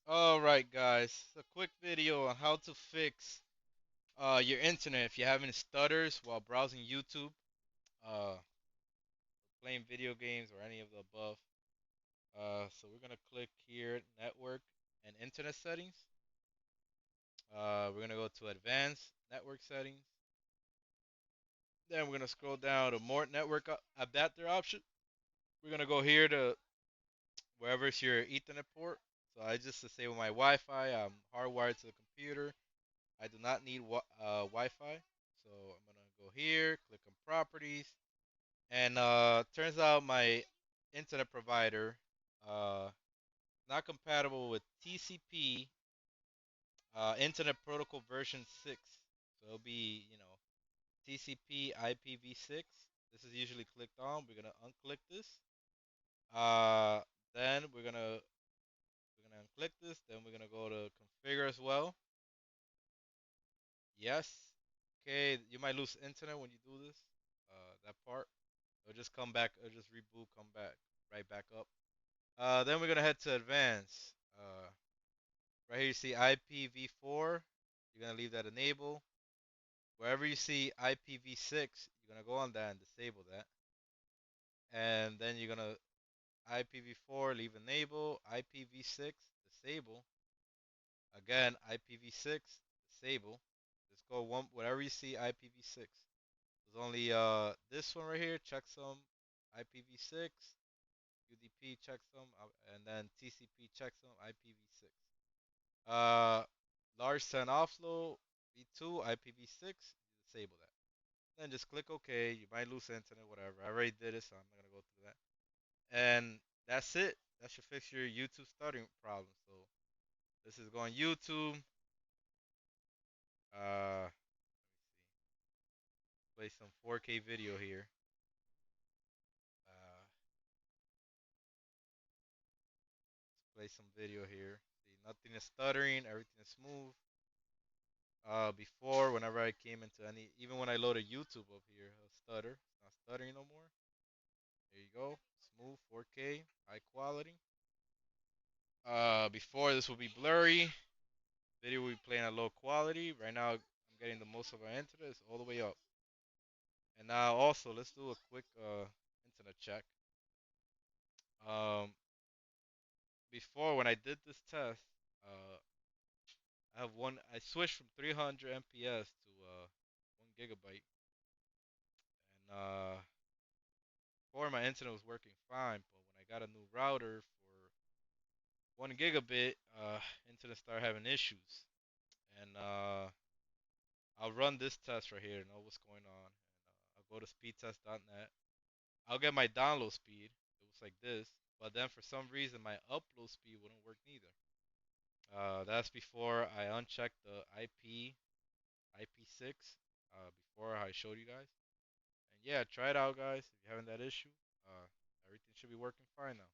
Alright guys, a quick video on how to fix your internet if you're having stutters while browsing YouTube, uh, playing video games or any of the above. So we're gonna click here, network and internet settings. We're gonna go to advanced network settings. Then we're gonna scroll down to more network adapter option. We're gonna go here to wherever it's your Ethernet port. So I just disable my Wi-Fi. I'm hardwired to the computer. I do not need Wi-Fi, so I'm gonna go here, click on properties, and turns out my internet provider uh, not compatible with TCP Internet Protocol version 6. So it'll be TCP IPv6. This is usually clicked on. We're gonna unclick this. Uh, then we're gonna unclick this. Then we're gonna go to configure as well. Yes. Okay, you might lose internet when you do this. That part. It'll just come back. It'll just reboot, come back, right back up. Then we're gonna head to advanced. Right here you see IPv4. You're gonna leave that enabled. Wherever you see IPv6, you're gonna go on that and disable that. And then you're gonna IPv4 leave enable, IPv6 disable. Again, IPv6 disable. Just go one whatever you see IPv6. There's only this one right here, checksum IPv6, UDP checksum, and then TCP checksum IPv6. Uh, large send offload v2 IPv6, disable that. Then just click OK. You might lose internet, whatever. I already did it, so I'm not gonna go through that. And that's it. That should fix your YouTube stuttering problem. So this is going YouTube. Let me see. Play some 4K video here. Uh, Play some video here. See, nothing is stuttering. Everything is smooth. Before, whenever I came into any, even when I loaded YouTube up here, it'll stutter. It's not stuttering no more. There you go. Smooth 4K, high quality. Before this will be blurry. Video will be playing at low quality. Right now, I'm getting the most of our internet. It's all the way up. And now also, let's do a quick internet check. Um, Before when I did this test, I switched from 300 mbps to 1 gigabyte, and before my internet was working fine, but when I got a new router for 1 gigabit, internet started having issues. And I'll run this test right here, know what's going on. And I'll go to speedtest.net. I'll get my download speed. It was like this, but then for some reason my upload speed wouldn't work neither. That's before I unchecked the IP6 before I showed you guys. And yeah, try it out, guys. If you're having that issue, everything should be working fine now.